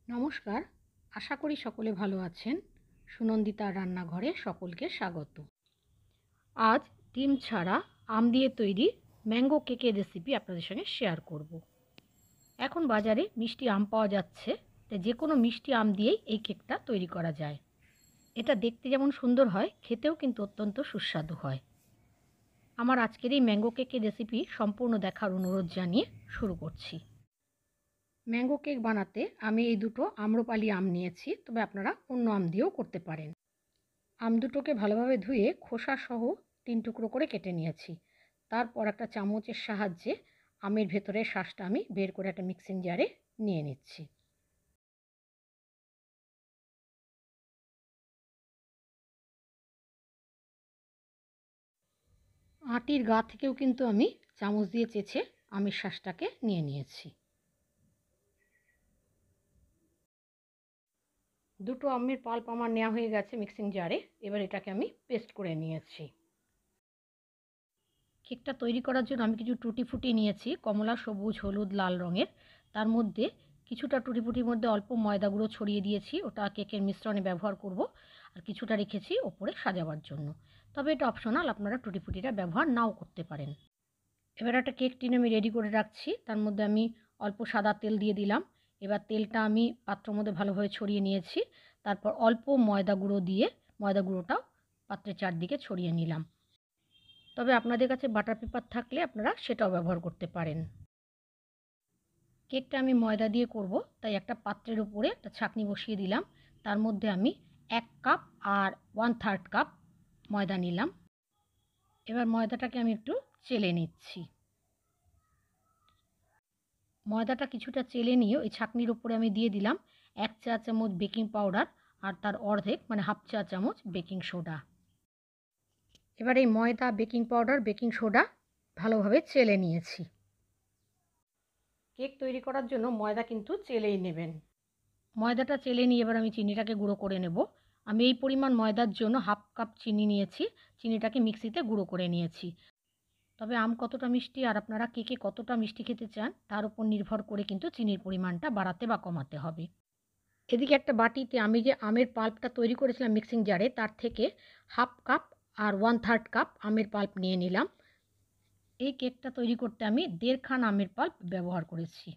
নমস্কার, আশা করি সকলে ভালো আছেন। সুনন্দিতার রান্নাঘরে সকলকে স্বাগত। আজ ডিম ছাড়া আম দিয়ে তৈরি ম্যাঙ্গো কেকের রেসিপি আপনাদের সঙ্গে শেয়ার করব। এখন বাজারে মিষ্টি আম পাওয়া যাচ্ছে, তাই যে কোনো মিষ্টি আম দিয়েই এই কেকটা তৈরি করা যায়। এটা দেখতে যেমন সুন্দর হয়, খেতেও কিন্তু অত্যন্ত সুস্বাদু হয়। আমার আজকের এই ম্যাঙ্গো কেকের রেসিপি সম্পূর্ণ দেখার অনুরোধ জানিয়ে শুরু করছি। ম্যাঙ্গো কেক বানাতে আমি এই দুটো আম্রপালি আম নিয়েছি, তবে আপনারা অন্য আম দিয়েও করতে পারেন। আম দুটোকে ভালোভাবে ধুয়ে খোসা সহ 3 টুকরো করে কেটে নিয়েছি। তারপর একটা চামচের সাহায্যে আমের ভেতরের শাঁসটা আমি বের করে একটা মিক্সিং জারে নিয়ে নিচ্ছি। আটির গা থেকেও কিন্তু আমি চামচ দিয়ে চেঁচে আমের শাঁসটাকে নিয়ে নিয়েছি। দুটো আমের পাল্প আমার নেওয়া হয়ে গেছে মিক্সিং জারে। এবার এটাকে আমি পেস্ট করে নিয়েছি। কেকটা তৈরি করার জন্য আমি কিছু টুটি ফুটি নিয়েছি, কমলা, সবুজ, হলুদ, লাল রঙের। তার মধ্যে কিছুটা টুটি ফুটির মধ্যে অল্প ময়দা গুঁড়ো ছড়িয়ে দিয়েছি, ওটা কেকের মিশ্রণে ব্যবহার করব। আর কিছুটা রেখেছি ওপরে সাজাবার জন্য, তবে এটা অপশনাল, আপনারা টুটি ফুটিটা ব্যবহার নাও করতে পারেন। এবার একটা কেক টিন আমি রেডি করে রাখছি, তার মধ্যে আমি অল্প সাদা তেল দিয়ে দিলাম। এবার তেলটা আমি পাত্রের মধ্যে ভালোভাবে ছড়িয়ে নিয়েছি। তারপর অল্প ময়দা গুঁড়ো দিয়ে ময়দা গুঁড়োটাও পাত্রের চারদিকে ছড়িয়ে নিলাম। তবে আপনাদের কাছে বাটার পেপার থাকলে আপনারা সেটাও ব্যবহার করতে পারেন। কেকটা আমি ময়দা দিয়ে করব, তাই একটা পাত্রের উপরে একটা ছাঁকনি বসিয়ে দিলাম। তার মধ্যে আমি 1 কাপ আর 1/3 কাপ ময়দা নিলাম। এবার ময়দাটাকে আমি একটু চেলে নিচ্ছি। ময়দাটা কিছুটা চেলে নিয়ে ওই ছাঁকনির উপরে আমি দিয়ে দিলাম 1 চা চামচ বেকিং পাউডার আর তার অর্ধেক মানে হাফ চা চামচ বেকিং সোডা। এবার এই ময়দা, বেকিং পাউডার, বেকিং সোডা ভালোভাবে চেলে নিয়েছি। কেক তৈরি করার জন্য ময়দা কিন্তু চেলেই নেবেন। ময়দাটা চেলে নিয়ে এবার আমি চিনিটাকে গুঁড়ো করে নেব। আমি এই পরিমাণ ময়দার জন্য হাফ কাপ চিনি নিয়েছি। চিনিটাকে মিক্সিতে গুঁড়ো করে নিয়েছি। তবে আম কতটা মিষ্টি আর আপনারা কেকে কতটা মিষ্টি খেতে চান তার উপর নির্ভর করে কিন্তু চিনির পরিমাণটা বাড়াতে বা কমাতে হবে। এদিকে একটা বাটিতে আমি যে আমের পাল্পটা তৈরি করেছিলাম মিক্সিং জারে, তার থেকে হাফ কাপ আর 1/3 কাপ আমের পাল্প নিয়ে নিলাম। এই কেকটা তৈরি করতে আমি 1.5 খান আমের পাল্প ব্যবহার করেছি।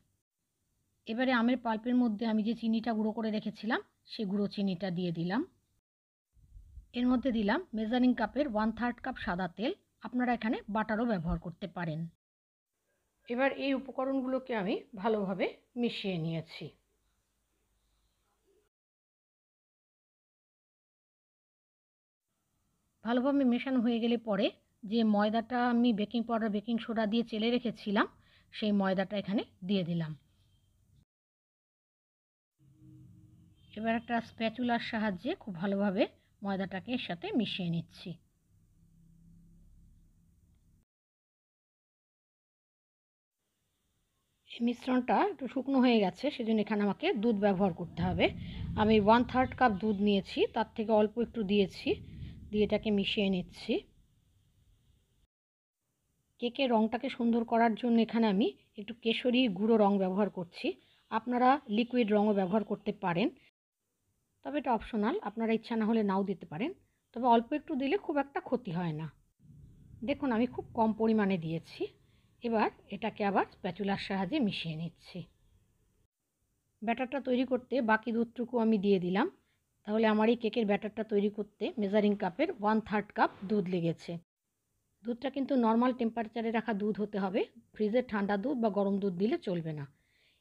এবারে আমের পাল্পের মধ্যে আমি যে চিনিটা গুঁড়ো করে রেখেছিলাম সেই গুঁড়ো চিনিটা দিয়ে দিলাম। এর মধ্যে দিলাম মেজারিং কাপের 1/3 কাপ সাদা তেল। আপনারা এখানে বাটারও ব্যবহার করতে পারেন। এবার এই উপকরণগুলোকে আমি ভালোভাবে মিশিয়ে নিয়েছি। ভালোভাবে মেশানো হয়ে গেলে পরে যে ময়দাটা আমি বেকিং পাউডার, বেকিং সোডা দিয়ে চেলে রেখেছিলাম সেই ময়দাটা এখানে দিয়ে দিলাম। এবার একটা স্প্যাচুলার সাহায্যে খুব ভালোভাবে ময়দাটাকে এর সাথে মিশিয়ে নিচ্ছি। এই মিশ্রণটা একটু শুকনো হয়ে গেছে, সেজন্য এখানে আমাকে দুধ ব্যবহার করতে হবে। আমি 1/3 কাপ দুধ নিয়েছি, তার থেকে অল্প একটু দিয়েছি, দিয়ে এটাকে মিশিয়ে নিচ্ছি। কেকের রঙটাকে সুন্দর করার জন্য এখানে আমি একটু কেশরী গুঁড়ো রং ব্যবহার করছি। আপনারা লিকুইড রঙও ব্যবহার করতে পারেন, তবে এটা অপশনাল, আপনারা ইচ্ছা না হলে নাও দিতে পারেন। তবে অল্প একটু দিলে খুব একটা ক্ষতি হয় না। দেখুন আমি খুব কম পরিমাণে দিয়েছি। এবার এটাকে আবার স্প্যাচুলার সাহায্যে মিশিয়ে নিচ্ছি। ব্যাটারটা তৈরি করতে বাকি দুধটুকু আমি দিয়ে দিলাম। তাহলে আমার এই কেকের ব্যাটারটা তৈরি করতে মেজারিং কাপের 1/3 কাপ দুধ লেগেছে। দুধটা কিন্তু নর্মাল টেম্পারেচারে রাখা দুধ হতে হবে, ফ্রিজের ঠান্ডা দুধ বা গরম দুধ দিলে চলবে না।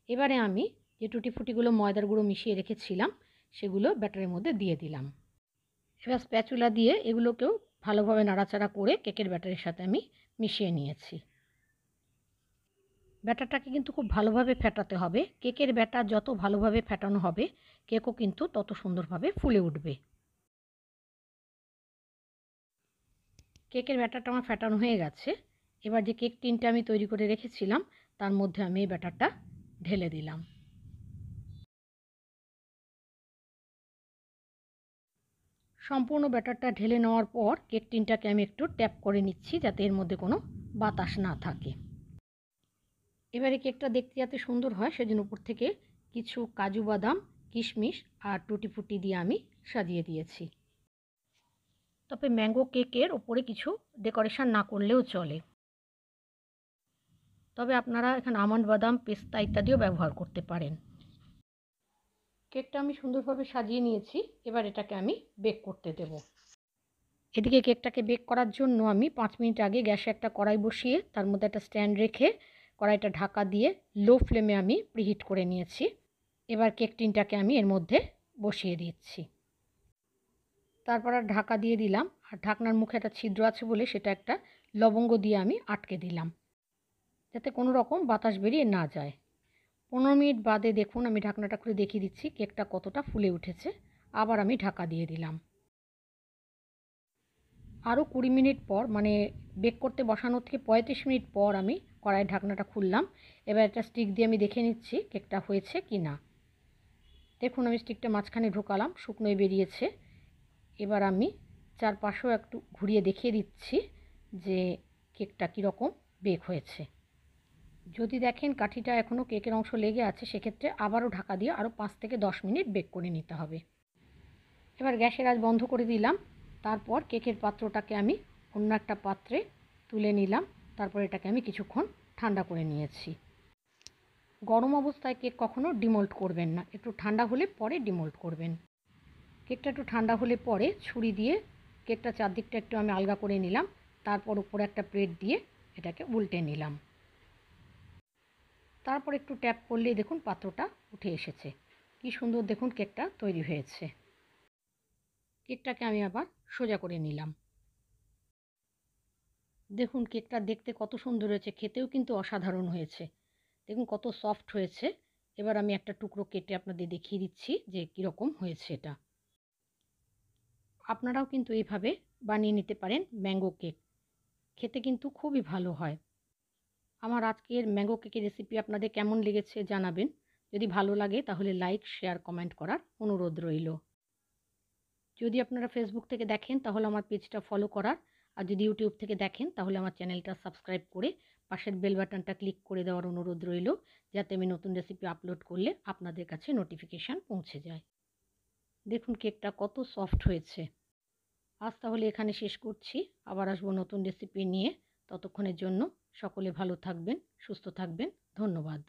এবারে আমি যে টুটি ফুটিগুলো ময়দার গুঁড়ো মিশিয়ে রেখেছিলাম সেগুলো ব্যাটারের মধ্যে দিয়ে দিলাম। এবার স্প্যাচুলা দিয়ে এগুলোকেও ভালোভাবে নাড়াচাড়া করে কেকের ব্যাটারের সাথে আমি মিশিয়ে নিয়েছি। ব্যাটারটাকে কিন্তু খুব ভালোভাবে ফেটাতে হবে। কেকের ব্যাটার যত ভালোভাবে ফেটানো হবে কেকও কিন্তু তত সুন্দরভাবে ফুলে উঠবে। কেকের ব্যাটারটা আমার ফেটানো হয়ে গেছে। এবার যে কেক টিনটা আমি তৈরি করে রেখেছিলাম তার মধ্যে আমি এই ব্যাটারটা ঢেলে দিলাম। সম্পূর্ণ ব্যাটারটা ঢেলে নেওয়ার পর কেক টিনটাকে আমি একটু ট্যাপ করে নিচ্ছি যাতে এর মধ্যে কোনো বাতাস না থাকে। এবারে কেকটা দেখতে যাতে সুন্দর হয় সেজন্য উপর থেকে কিছু কাজু বাদাম কিশমিশ আর টুটি ফুটি দিয়ে আমি সাজিয়ে দিয়েছি। তবে ম্যাঙ্গো কেকের ওপরে কিছু ডেকোরেশন না করলেও চলে। তবে আপনারা এখানে আমন্ড, বাদাম, পেস্তা ইত্যাদিও ব্যবহার করতে পারেন। কেকটা আমি সুন্দরভাবে সাজিয়ে নিয়েছি। এবার এটাকে আমি বেক করতে দেব। এদিকে কেকটাকে বেক করার জন্য আমি 5 মিনিট আগে গ্যাসে একটা কড়াই বসিয়ে তার মধ্যে একটা স্ট্যান্ড রেখে কড়াইটা ঢাকা দিয়ে লো ফ্লেমে আমি প্রিহিট করে নিয়েছি। এবার কেক টিনটাকে আমি এর মধ্যে বসিয়ে দিচ্ছি। তারপর আর ঢাকা দিয়ে দিলাম, আর ঢাকনার মুখে একটা ছিদ্র আছে বলে সেটা একটা লবঙ্গ দিয়ে আমি আটকে দিলাম, যাতে কোনো রকম বাতাস বেরিয়ে না যায়। 15 মিনিট বাদে দেখুন আমি ঢাকনাটা খুলে দেখিয়ে দিচ্ছি কেকটা কতটা ফুলে উঠেছে। আবার আমি ঢাকা দিয়ে দিলাম। আরও 20 মিনিট পর, মানে বেক করতে বসানোর থেকে 35 মিনিট পর আমি কড়াইয়ের ঢাকনাটা খুললাম। এবার একটা স্টিক দিয়ে আমি দেখে নিচ্ছি কেকটা হয়েছে কি না। দেখুন আমি স্টিকটা মাঝখানে ঢোকালাম, শুকনোই বেরিয়েছে। এবার আমি চারপাশেও একটু ঘুরিয়ে দেখিয়ে দিচ্ছি যে কেকটা কীরকম বেক হয়েছে। যদি দেখেন কাঠিটা এখনও কেকের অংশ লেগে আছে, সেক্ষেত্রে আবারও ঢাকা দিয়ে আরও 5 থেকে 10 মিনিট বেক করে নিতে হবে। এবার গ্যাসের আঁচ বন্ধ করে দিলাম। তারপর কেকের পাত্রটাকে আমি অন্য একটা পাত্রে তুলে নিলাম। তারপর এটাকে আমি কিছুক্ষণ ঠান্ডা করে নিয়েছি। গরম অবস্থায় কেক কখনো ডিমোল্ড করবেন না, একটু ঠান্ডা হলে পরে ডিমোল্ড করবেন। কেকটা একটু ঠান্ডা হলে পরে ছুরি দিয়ে কেকটা চারদিকটা একটু আমি আলগা করে নিলাম। তারপর উপরে একটা প্লেট দিয়ে এটাকে উল্টে নিলাম। তারপর একটু ট্যাপ করলেই দেখুন পাত্রটা উঠে এসেছে। কি সুন্দর দেখুন কেকটা তৈরি হয়েছে। কেকটাকে আমি আবার সোজা করে নিলাম। দেখুন কেকটা দেখতে কত সুন্দর হয়েছে, খেতেও কিন্তু অসাধারণ হয়েছে। দেখুন কত সফট হয়েছে। এবার আমি একটা টুকরো কেটে আপনাদের দেখিয়ে দিচ্ছি যে কীরকম হয়েছে এটা। আপনারাও কিন্তু এইভাবে বানিয়ে নিতে পারেন ম্যাঙ্গো কেক। খেতে কিন্তু খুবই ভালো হয়। আমার আজকের ম্যাঙ্গো কেকের রেসিপি আপনাদের কেমন লেগেছে জানাবেন। যদি ভালো লাগে তাহলে লাইক, শেয়ার, কমেন্ট করার অনুরোধ রইল। যদি আপনারা ফেসবুক থেকে দেখেন তাহলে আমার পেজটা ফলো করার, আর যদি ইউটিউব থেকে দেখেন তাহলে আমার চ্যানেলটা সাবস্ক্রাইব করে পাশের বেল বাটনটা ক্লিক করে দেওয়ার অনুরোধ রইল, যাতে আমি নতুন রেসিপি আপলোড করলে আপনাদের কাছে নোটিফিকেশান পৌঁছে যায়। দেখুন কেকটা কত সফট হয়েছে। আজ তাহলে এখানে শেষ করছি। আবার আসবো নতুন রেসিপি নিয়ে। ততক্ষণের জন্য সকলে ভালো থাকবেন, সুস্থ থাকবেন। ধন্যবাদ।